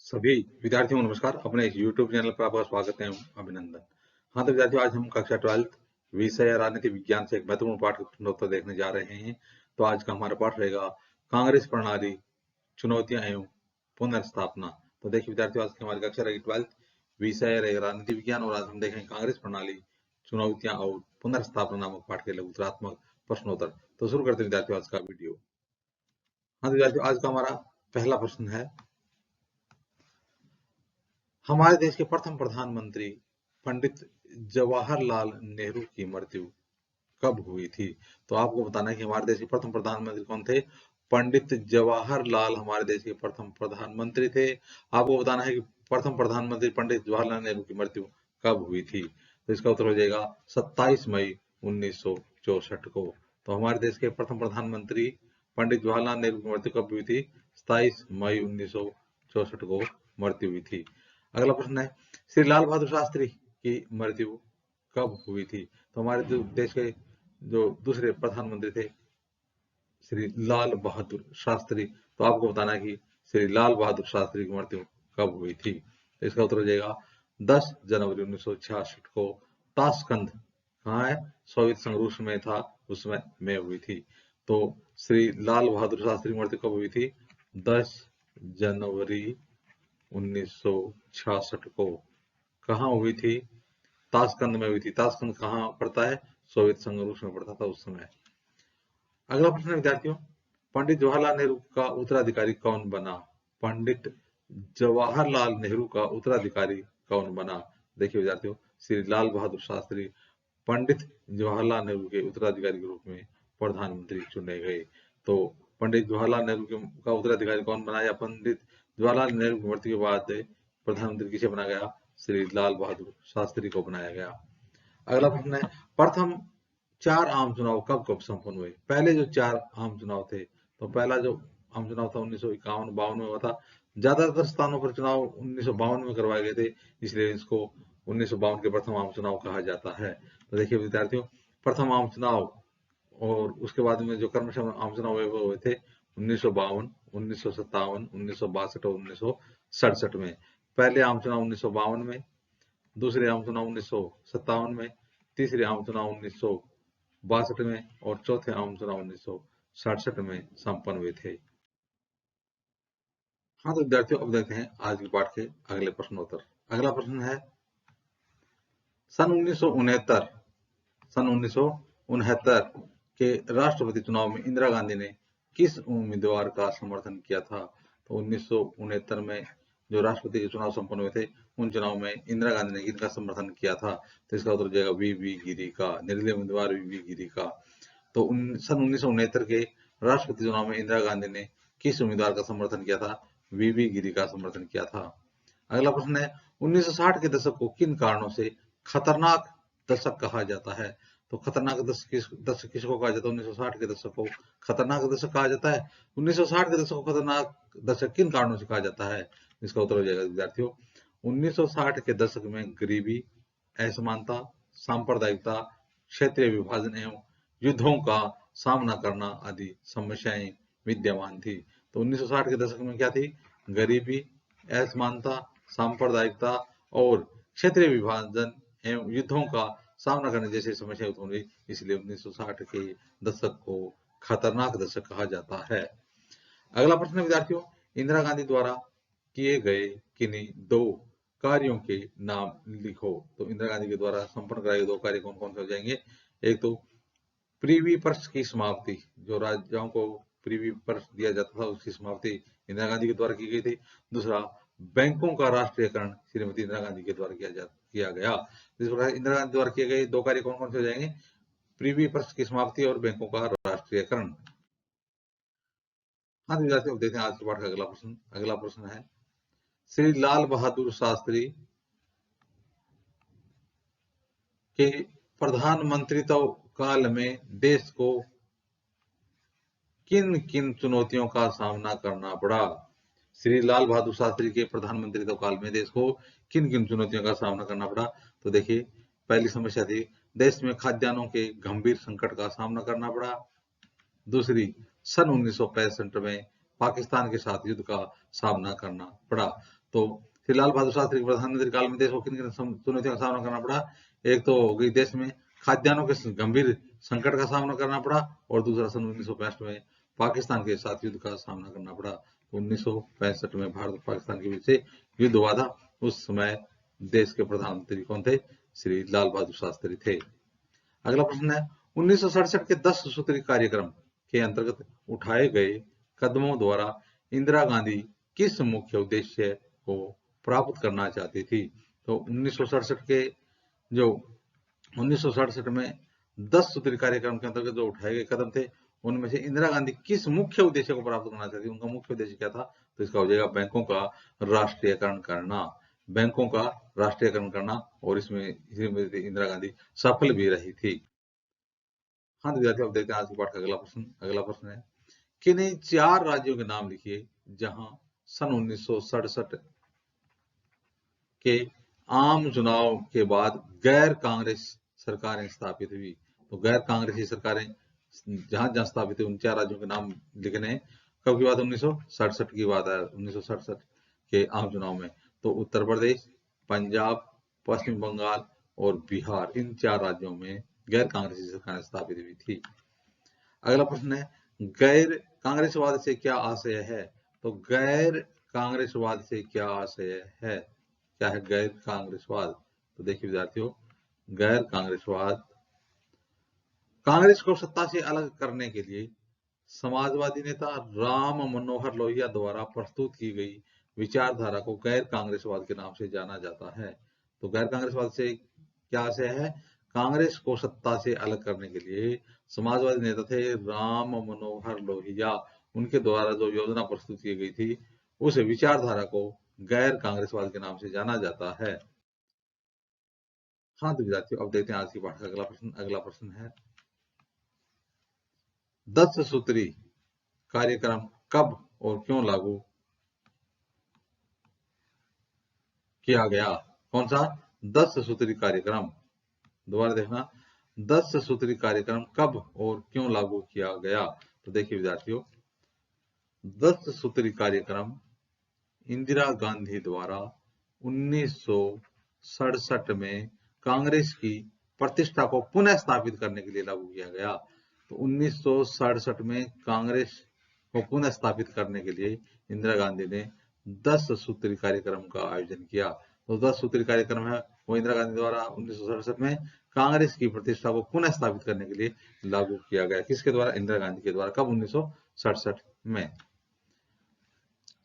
सभी विद्यार्थियों को नमस्कार। अपने इस YouTube चैनल पर आपका स्वागत है, अभिनंदन। हाँ तो विद्यार्थियों, आज हम कक्षा 12 विषय राजनीति विज्ञान से एक महत्वपूर्ण पाठ का प्रश्नोत्तर देखने जा रहे हैं। तो आज का हमारा पाठ रहेगा कांग्रेस प्रणाली, चुनौतियां एवं पुनर्स्थापना। तो देखिए विद्यार्थियों, आज की हमारी कक्षा रहेगी 12 विषय रहेगा राजनीति विज्ञान और आज हम देखेंगे कांग्रेस प्रणाली, चुनौतियां और पुनर्स्थापना नामक पाठ के लघुतरात्मक प्रश्नोत्तर। तो शुरू करते हैं विद्यार्थियों आज का वीडियो। हाँ तो विद्यार्थियों, आज का हमारा पहला प्रश्न है, हमारे देश के प्रथम प्रधानमंत्री पंडित जवाहरलाल नेहरू की मृत्यु कब हुई थी? तो आपको बताना है कि हमारे देश के प्रथम प्रधानमंत्री कौन थे। पंडित जवाहरलाल हमारे देश के प्रथम प्रधानमंत्री थे। आपको बताना है कि प्रथम प्रधानमंत्री पंडित जवाहरलाल नेहरू की मृत्यु कब हुई थी। तो इसका उत्तर हो जाएगा 27 मई 1964 को। तो हमारे देश के प्रथम प्रधानमंत्री पंडित जवाहरलाल नेहरू की मृत्यु कब हुई थी? 27 मई 1964 को मृत्यु हुई थी। अगला प्रश्न है, श्री लाल बहादुर शास्त्री की मृत्यु कब हुई थी? तो हमारे देश के जो दूसरे प्रधानमंत्री थे श्री लाल बहादुर शास्त्री। तो आपको बताना है कि श्री लाल बहादुर शास्त्री की मृत्यु कब हुई थी। तो इसका उत्तर हो जाएगा 10 जनवरी 1966 को। ताशकंद कहाँ है? सोवियत संघ रूस में था, उसमें में हुई थी। तो श्री लाल बहादुर शास्त्री की मृत्यु कब हुई थी? 10 जनवरी 1966 को। कहाँ हुई थी? ताशकंद में हुई थी। ताशकंद कहाँ पड़ता है? सोवियत संघ रूस में पड़ता था उस समय। अगला प्रश्न है विद्यार्थियों, पंडित जवाहरलाल नेहरू का उत्तराधिकारी कौन बना? पंडित जवाहरलाल नेहरू का उत्तराधिकारी कौन बना? देखिए विद्यार्थियों, श्री लाल बहादुर शास्त्री पंडित जवाहरलाल नेहरू के उत्तराधिकारी के रूप में प्रधानमंत्री चुने गए। तो पंडित जवाहरलाल नेहरू का उत्तराधिकारी कौन बना, या पंडित जवाहरलाल नेहरू की मृत्यु के बाद प्रधानमंत्री किसे बनाया गया? श्री लाल बहादुर शास्त्री को बनाया गया। अगला प्रश्न है, प्रथम 4 आम चुनाव कब कब संपन्न हुए? पहले जो 4 आम चुनाव थे, तो पहला जो आम चुनाव था 1951-52 में हुआ था। ज्यादातर स्थानों पर चुनाव 1952 में करवाए गए थे, इसलिए इसको 1952 के प्रथम आम चुनाव कहा जाता है। तो देखिए विद्यार्थियों, प्रथम आम चुनाव और उसके बाद में जो क्रमशः आम चुनाव हुए वो हुए थे 1952, 1957, 1962 और 1967 में। पहले आम चुनाव 1952 में, दूसरे आम चुनाव 1957 में, तीसरे आम चुनाव 1962 में और चौथे आम चुनाव 1967 में संपन्न हुए थे। हाँ तो विद्यार्थियों, अब देखते हैं आज के पाठ के अगले प्रश्नोत्तर। अगला प्रश्न है, सन 1969 के राष्ट्रपति चुनाव में इंदिरा गांधी ने किस उम्मीदवार का समर्थन किया था? तो 1969 में जो राष्ट्रपति के चुनाव संपन्न हुए थे, उन चुनाव में इंदिरा गांधी ने किसका समर्थन किया था? तो इसका उत्तर हो जाएगा वी गिरी का, निर्दलीय उम्मीदवार वी गिरी का। तो सन 1969 के राष्ट्रपति चुनाव में इंदिरा गांधी ने किस उम्मीदवार का समर्थन किया था? वी गिरी का समर्थन किया था। अगला प्रश्न है, 1960 के दशक को किन कारणों से खतरनाक दशक कहा जाता है? तो खतरनाक दशक किसको कहा जाता है? 1960 के दशक को खतरनाक दशक कहा जाता है। 1960 के दशक को खतरनाक दशक किन कारणों से कहा जाता है? इसका उत्तर हो जाएगा विद्यार्थियों, 1960 के दशक में गरीबी, असमानता, सांप्रदायिकता, क्षेत्रीय विभाजन एवं युद्धों का सामना करना आदि समस्याएं विद्यमान थी। तो 1960 के दशक में क्या थी? गरीबी, असमानता, सांप्रदायिकता और क्षेत्रीय विभाजन एवं युद्धों का सामना करने जैसी समस्याएं उत्पन्न हुई, इसलिए 1960 के दशक को खतरनाक दशक कहा जाता है। अगला प्रश्न विद्यार्थियों, इंदिरा गांधी द्वारा किए गए किन्हीं 2 कार्यों के नाम लिखो। तो इंदिरा गांधी के द्वारा संपन्न कराए गए 2 कार्य कौन कौन से हो जाएंगे? एक तो प्रीवी पर्स की समाप्ति, जो राज्यों को प्रीवी पर्स दिया जाता था उसकी समाप्ति इंदिरा गांधी के द्वारा की गई थी। दूसरा, बैंकों का राष्ट्रीयकरण श्रीमती इंदिरा गांधी के द्वारा किया गया। इस प्रकार इंदिरा गांधी द्वारा किए गए 2 कार्य कौन कौन से हो जाएंगे? प्रीवी पर्स की समाप्ति और बैंकों का राष्ट्रीयकरण। हाँ विद्यार्थियों, अब देखते हैं आज के पाठ का अगला प्रश्न। अगला प्रश्न है, श्री लाल बहादुर शास्त्री के प्रधानमंत्रित्व काल में देश को किन किन चुनौतियों का सामना करना पड़ा? श्री लाल बहादुर शास्त्री के प्रधानमंत्रित्व काल में देश को किन किन चुनौतियों का सामना करना पड़ा? तो देखिए, पहली समस्या थी देश में खाद्यान्नों के गंभीर संकट का सामना करना पड़ा। दूसरी, सन 1965 में पाकिस्तान के साथ युद्ध का सामना करना पड़ा। तो श्री लाल बहादुर शास्त्री के प्रधानमंत्री काल में देश को किन किन चुनौतियों का सामना करना पड़ा। एक तो हो गई देश में खाद्यान्नों के गंभीर संकट का सामना करना पड़ा, और दूसरा सन 1965 में पाकिस्तान के साथ युद्ध का सामना करना पड़ा। 1965 में भारत और पाकिस्तान के बीच से युद्ध हुआ था। उस समय देश के प्रधानमंत्री कौन थे? श्री लाल बहादुर शास्त्री थे। अगला प्रश्न है 1967 के 10 सूत्री कार्यक्रम के अंतर्गत उठाए गए कदमों द्वारा इंदिरा गांधी किस मुख्य उद्देश्य को प्राप्त करना चाहती थी। तो 1967 के जो 1967 में 10 सूत्री कार्यक्रम के अंतर्गत जो उठाए गए कदम थे, उनमें से इंदिरा गांधी किस मुख्य उद्देश्य को प्राप्त करना चाहती थी, उनका मुख्य उद्देश्य क्या था? तो इसका हो जाएगा बैंकों का राष्ट्रीयकरण करना। बैंकों का राष्ट्रीयकरण करना, और इसमें इंदिरा गांधी सफल भी रही थी। हाँ विद्यार्थियों, अब देखते हैं आज के पाठ का अगला प्रश्न है किन्हीं 4 राज्यों के नाम लिखिए जहां सन 1967 के आम चुनाव के बाद गैर कांग्रेस सरकारें स्थापित हुई। तो गैर कांग्रेसी सरकारें जहां जहां स्थापित हुई उन 4 राज्यों के नाम लिखने हैं। कब की बात? 1967 की बात है। 1967 के आम चुनाव में तो उत्तर प्रदेश, पंजाब, पश्चिम बंगाल और बिहार, इन 4 राज्यों में गैर कांग्रेसी सरकारें स्थापित हुई थी। अगला प्रश्न है गैर कांग्रेसवाद से क्या आशय है। तो गैर कांग्रेसवाद से क्या आशय है? क्या है गैर कांग्रेसवाद? तो देखिए विद्यार्थियों, गैर कांग्रेसवाद कांग्रेस को सत्ता से अलग करने के लिए समाजवादी नेता राम मनोहर लोहिया द्वारा प्रस्तुत की गई विचारधारा को गैर कांग्रेसवाद के नाम से जाना जाता है। तो गैर कांग्रेसवाद से क्या आशय है? कांग्रेस को सत्ता से अलग करने के लिए समाजवादी नेता थे राम मनोहर लोहिया, उनके द्वारा जो योजना प्रस्तुत की गई थी उस विचारधारा को गैर कांग्रेसवाद के नाम से जाना जाता है। हाँ तो विद्यार्थियों, अब देखते हैं आज की पाठ का अगला प्रश्न है 10 सूत्री कार्यक्रम कब और क्यों लागू किया गया? कौन सा? 10 सूत्री कार्यक्रम। दोबारा देखना, 10 सूत्री कार्यक्रम कब और क्यों लागू किया गया? तो देखिए विद्यार्थियों, 10 सूत्री कार्यक्रम इंदिरा गांधी द्वारा 1967 में कांग्रेस की प्रतिष्ठा को पुनः स्थापित करने के लिए लागू किया गया। तो 1967 में कांग्रेस को पुनः स्थापित करने के लिए इंदिरा गांधी ने 10 सूत्री कार्यक्रम का आयोजन किया। तो 10 सूत्री कार्यक्रम है वो इंदिरा गांधी द्वारा 1967 में कांग्रेस की प्रतिष्ठा को पुनः स्थापित करने के लिए लागू किया गया। किसके द्वारा? इंदिरा गांधी के द्वारा। कब? 1967 में।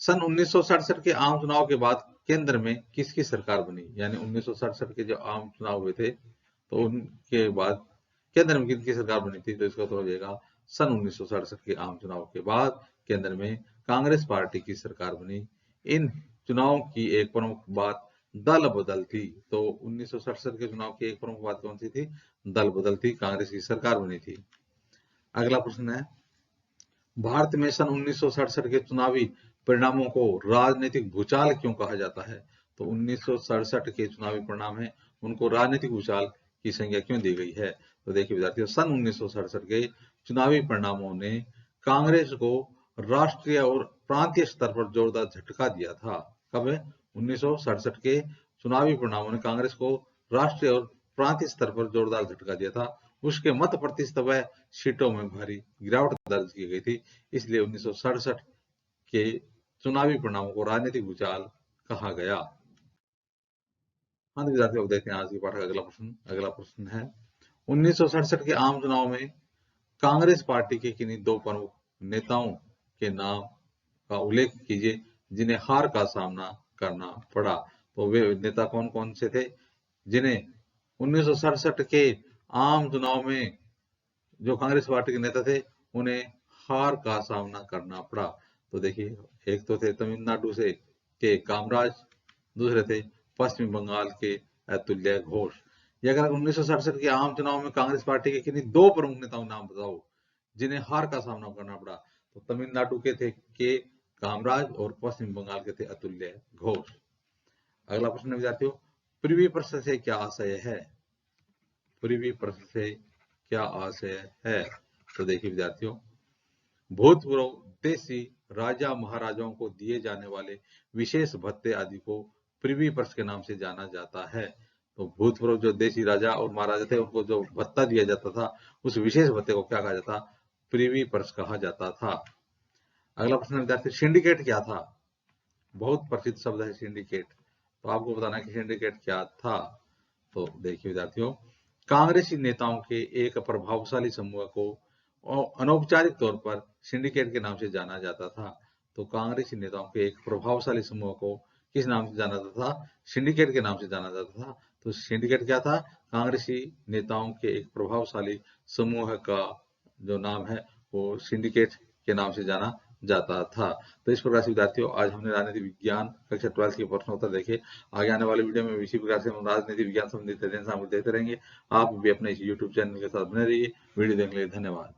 सन 1967 के आम चुनाव के बाद केंद्र में किसकी सरकार बनी? यानी 1967 के जो आम चुनाव हुए थे तो उनके बाद केंद्र में किसकी सरकार बनी थी? तो इसका तो हो जाएगा सन 1967 के आम चुनाव के बाद केंद्र में कांग्रेस पार्टी की सरकार बनी। इन चुनाव की एक प्रमुख बात दल बदल थी। तो 1967 के चुनाव की एक प्रमुख बात कौन सी थी? दल बदल थी, कांग्रेस की सरकार बनी थी। अगला प्रश्न है भारत में सन 1967 के चुनावी परिणामों को राजनीतिक भूचाल क्यों कहा जाता है? तो 1967 के चुनावी परिणाम है उनको राजनीतिक भूचाल की संज्ञा क्यों दी गई है? तो देखिए विद्यार्थियों, सन 1967 के चुनावी परिणामों ने कांग्रेस को राष्ट्रीय और प्रांतीय स्तर पर जोरदार झटका दिया था। कब है? 1967 के चुनावी परिणामों ने कांग्रेस को राष्ट्रीय और प्रांतीय स्तर पर जोरदार झटका दिया था। उसके मत प्रतिशत व सीटों में भारी गिरावट दर्ज की गई थी। इसलिए 1967 के चुनावी परिणामों को राजनीतिक भूचाल कहा गया। हाँ विद्यार्थियों, देखते हैं आज की पाठ का अगला प्रश्न है 1967 के आम चुनाव में कांग्रेस पार्टी के किन्हीं 2 प्रमुख नेताओं के नाम का उल्लेख कीजिए जिन्हें हार का सामना करना पड़ा। तो वे नेता कौन कौन से थे जिन्हें 1967 के आम चुनाव में जो कांग्रेस पार्टी के नेता थे उन्हें हार का सामना करना पड़ा? तो देखिए, एक तो थे तमिलनाडु से के कामराज, दूसरे थे पश्चिम बंगाल के अतुल्य घोष। ये अगर 1967 के आम चुनाव में कांग्रेस पार्टी के किन्हीं 2 प्रमुख नेताओं नाम बताओ जिन्हें हार का सामना करना पड़ा, तो तमिलनाडु के थे के कामराज और पश्चिम बंगाल के थे अतुल्य घोष। अगला प्रश्न विद्यार्थियों, पूर्वी प्रश्न से क्या आशय है? पूर्वी प्रश्न से क्या आशय है? तो देखिए विद्यार्थियों, भूतपूर्व देशी राजा महाराजाओं को दिए जाने वाले विशेष भत्ते आदि को प्रिवी पर्स के नाम से जाना जाता है। तो भूतपूर्व जो देशी राजा और महाराजा थे उनको जो भत्ता दिया जाता था, उस विशेष भत्ते को क्या कहा जाता? प्रिवी पर्स कहा जाता था। अगला प्रश्न विद्यार्थी, सिंडिकेट क्या था? बहुत प्रसिद्ध शब्द है सिंडिकेट, तो आपको बताना है कि सिंडिकेट क्या था। तो देखिए विद्यार्थियों, कांग्रेसी नेताओं के एक प्रभावशाली समूह को अनौपचारिक तौर पर सिंडिकेट के नाम से जाना जाता था। तो कांग्रेसी नेताओं के एक प्रभावशाली समूह को किस नाम से जाना जाता था? सिंडिकेट के नाम से जाना जाता था। तो सिंडिकेट क्या था? कांग्रेसी नेताओं के एक प्रभावशाली समूह का जो नाम है वो सिंडिकेट के नाम से जाना जाता था। तो इस प्रकार से विद्यार्थियों, आज हमने राजनीति विज्ञान कक्षा 12 के प्रश्न उत्तर देखे। आगे आने वाले वीडियो में इसी प्रकार से हम राजनीति विज्ञान संबंधित अध्ययन सामग्री देते रहेंगे। आप भी अपने इस यूट्यूब चैनल के साथ बने रहिए। वीडियो देखने के लिए धन्यवाद।